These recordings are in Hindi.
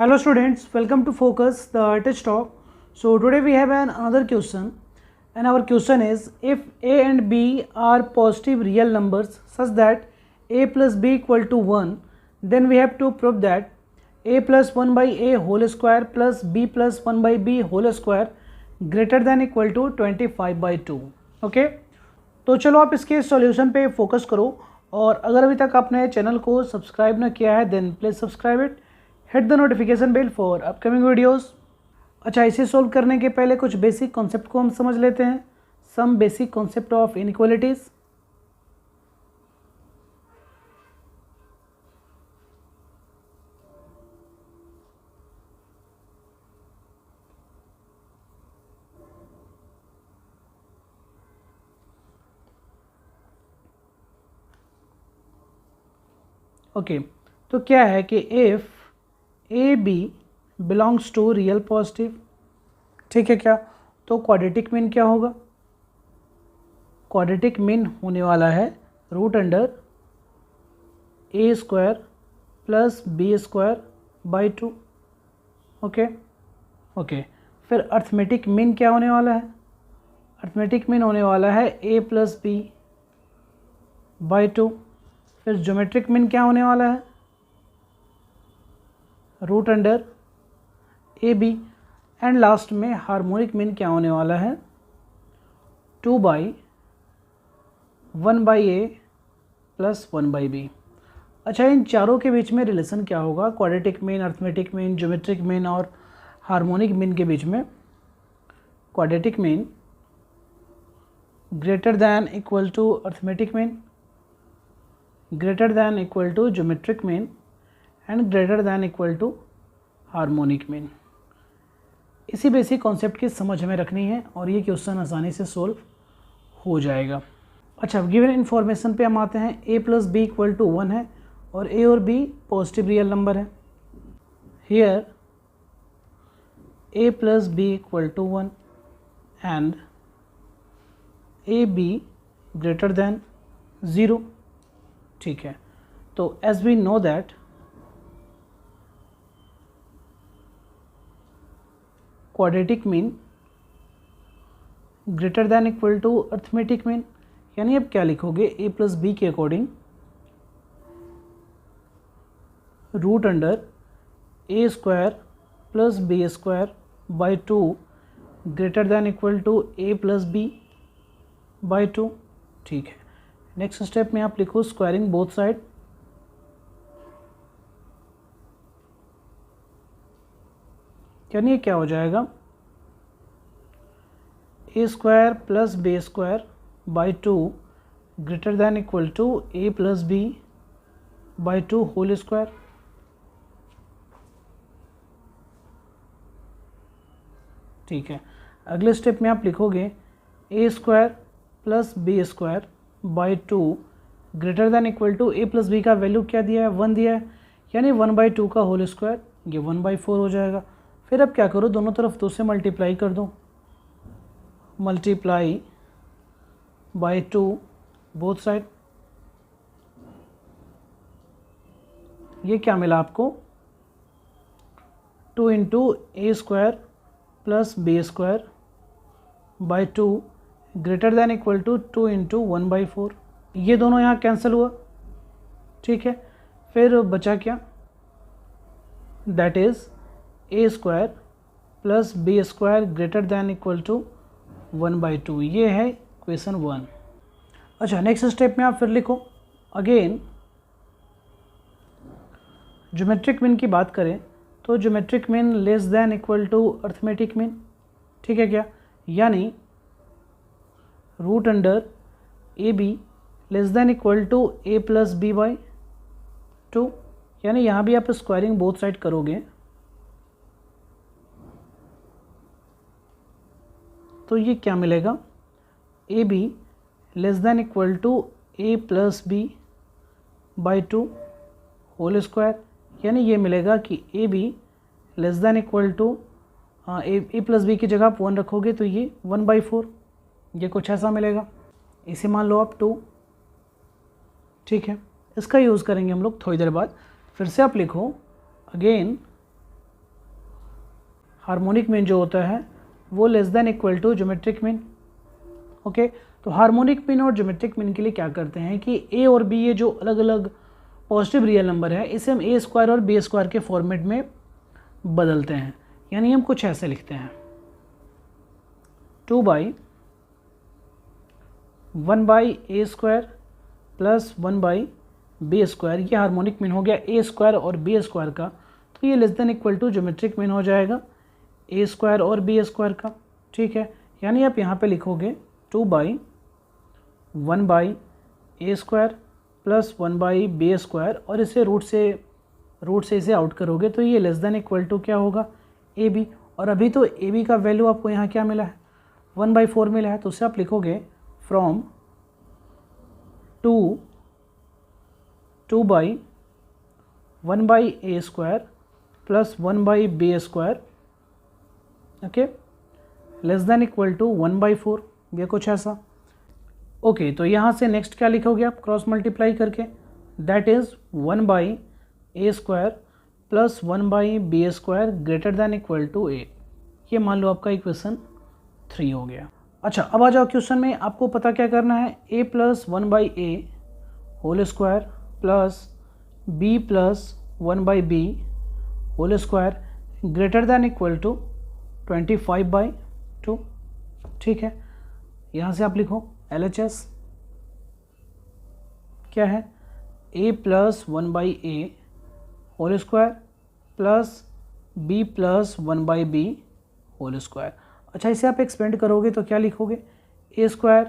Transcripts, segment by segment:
Hello students, welcome to Focus, the test talk. So today we have another question, and our question is, if a and b are positive real numbers such that a plus b equal to 1, then we have to prove that a plus 1 by a whole square plus b plus 1 by b whole square greater than equal to 25 by 2. Okay, तो चलो आप इसके सॉल्यूशन पे फोकस करो, और अगर अभी तक आपने चैनल को सब्सक्राइब ना किया है then please subscribe it, hit the notification bell for upcoming videos. अच्छा, इसे सोल्व करने के पहले कुछ बेसिक कॉन्सेप्ट को हम समझ लेते हैं। Some basic concept of inequalities. Okay, तो क्या है कि if A B belongs to real positive, ठीक है क्या, तो क्वाड्रेटिक मीन क्या होगा? क्वाड्रेटिक मीन होने वाला है root under A square plus B square by 2। Okay okay, फिर अर्थमेटिक मीन क्या होने वाला है? अर्थमेटिक मीन होने वाला है ए प्लस बी बाई 2। फिर ज्योमेट्रिक मीन क्या होने वाला है? Root under A B. And last में हार्मोनिक मीन क्या होने वाला है? 2 by 1 by A plus 1 by B. अच्छा, इन चारों के बीच में रिलेशन क्या होगा? Quadratic mean, arithmetic mean, geometric mean और हार्मोनिक मीन के बीच में quadratic mean greater than equal to arithmetic mean, greater than equal to geometric mean and greater than equal to harmonic mean. इसी बेसिक कॉन्सेप्ट की समझ हमें रखनी है और ये क्वेश्चन आसानी से सोल्व हो जाएगा। अच्छा, गिवन इन्फॉर्मेशन पे हम आते हैं। A plus B equal to 1 है और ए और बी पॉजिटिव रियल नंबर है। Here A plus B equal to 1 and A B greater than 0। ठीक है, तो as we know that quadratic mean greater than equal to arithmetic mean, यानी अब क्या लिखोगे? ए प्लस बी के according root under A square plus B square by 2 greater than equal to A plus B by 2। ठीक है, नेक्स्ट स्टेप में आप लिखो स्क्वायरिंग बोथ साइड। यानी ये क्या हो जाएगा? A square plus B square by 2 greater than equal to A plus B by 2 whole square. ठीक है, अगले स्टेप में आप लिखोगे A square plus B square by 2 greater than equal to A plus B का वैल्यू क्या दिया है? 1 दिया है, यानी 1 बाई 2 का होल स्क्वायर, ये 1 बाई 4 हो जाएगा। फिर अब क्या करो? दोनों तरफ 2 से मल्टीप्लाई कर दो, मल्टीप्लाई बाई 2 बोथ साइड। ये क्या मिला आपको? 2 into A square plus B square by 2 greater than equal to 2 into 1 by 4। ये दोनों यहाँ कैंसिल हुआ। ठीक है, फिर बचा क्या? That is A square plus B square greater than equal to 1 by 2। ये है क्वेश्चन 1। अच्छा, नेक्स्ट स्टेप में आप फिर लिखो अगेन ज्योमेट्रिक मीन की बात करें तो geometric mean less than equal to arithmetic mean. ठीक है क्या, यानी root under A B less than equal to A plus B by 2, यानी यहाँ भी आप स्क्वायरिंग बोथ साइड करोगे तो ये क्या मिलेगा? A B less than equal to A plus B by 2 whole square, यानी ये मिलेगा कि A B less than equal to A plus B की जगह आप 1 रखोगे तो ये 1 बाई 4, ये कुछ ऐसा मिलेगा। इसे मान लो आप 2। ठीक है, इसका यूज़ करेंगे हम लोग थोड़ी देर बाद। फिर से आप लिखो अगेन हार्मोनिक मीन जो होता है वो less than equal to geometric mean. Okay, तो हार्मोनिक मीन और ज्योमेट्रिक मीन के लिए क्या करते हैं कि ए और बी ये जो अलग अलग पॉजिटिव रियल नंबर है इसे हम ए स्क्वायर और बी स्क्वायर के फॉर्मेट में बदलते हैं। यानी हम कुछ ऐसे लिखते हैं 2/1/a square plus 1/b square, ये हार्मोनिक मीन हो गया ए स्क्वायर और बी स्क्वायर का, तो ये less than equal to geometric mean हो जाएगा ए स्क्वायर और बी स्क्वायर का। ठीक है, यानी आप यहाँ पे लिखोगे 2/1/a square plus 1/b square और इसे रूट से इसे आउट करोगे तो ये लेस देन इक्वल टू क्या होगा ए बी। और अभी तो ए बी का वैल्यू आपको यहाँ क्या मिला है 1/4 मिला है, तो उसे आप लिखोगे from 2/1/a square plus 1/b square, okay, less than equal to 1/4, ये कुछ ऐसा। ओके, तो यहाँ से नेक्स्ट क्या लिखोगे आप क्रॉस मल्टीप्लाई करके, that is 1/a square plus 1/b square greater than equal to a। ये मान लो आपका इक्वेशन 3 हो गया। अच्छा, अब आ जाओ क्वेश्चन में, आपको पता क्या करना है, a plus 1/a whole square plus b plus 1/b whole square greater than equal to 25/2। ठीक है, यहाँ से आप लिखो LHS क्या है, a plus 1/a whole square plus b plus 1/b whole square. अच्छा, इसे आप एक्सपेंड करोगे तो क्या लिखोगे, a square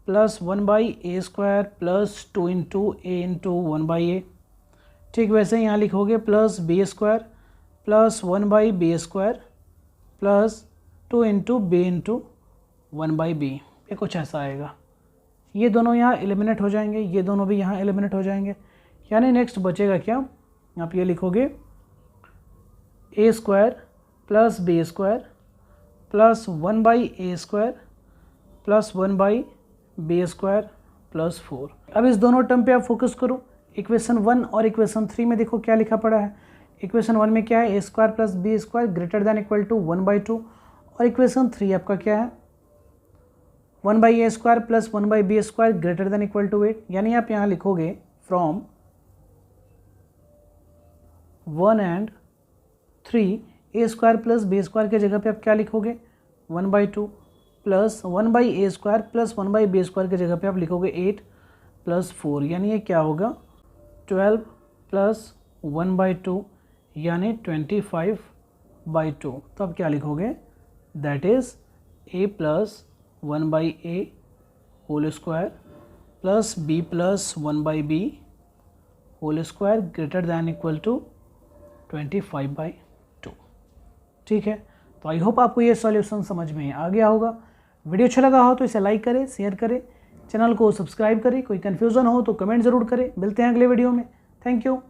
plus 1/a square plus 2 into a into 1/a। ठीक, वैसे यहाँ लिखोगे plus b square plus 1/b square plus 2 into b into 1/b, ये कुछ ऐसा आएगा। ये दोनों यहाँ एलिमिनेट हो जाएंगे, ये दोनों भी यहाँ एलिमिनेट हो जाएंगे, यानी नेक्स्ट बचेगा क्या, आप ये लिखोगे a square plus b square plus 1/a square plus 1/b square plus 4। अब इस दोनों टर्म पे आप फोकस करो, इक्वेशन 1 और इक्वेशन 3 में देखो क्या लिखा पड़ा है। इक्वेशन 1 में क्या है, a square plus b square greater than equal to 1/2, और इक्वेशन 3 आपका क्या है 1/a square plus 1/b square greater than equal to 8। यानी आप यहाँ लिखोगे from 1 and 3 a square plus b square के जगह पे आप क्या लिखोगे 1/2 plus 1/a square plus 1/b square के जगह पे आप लिखोगे 8 प्लस 4, यानी ये क्या होगा 12 प्लस 1/2 यानी 25/2। तो आप क्या लिखोगे, that is a plus 1/a whole square plus b plus 1/b whole square greater than equal to 25/2। ठीक है, तो आई होप आपको ये सॉल्यूशन समझ में आ गया होगा। वीडियो अच्छा लगा हो तो इसे लाइक करें, शेयर करें, चैनल को सब्सक्राइब करें, कोई कन्फ्यूज़न हो तो कमेंट ज़रूर करें। मिलते हैं अगले वीडियो में, थैंक यू।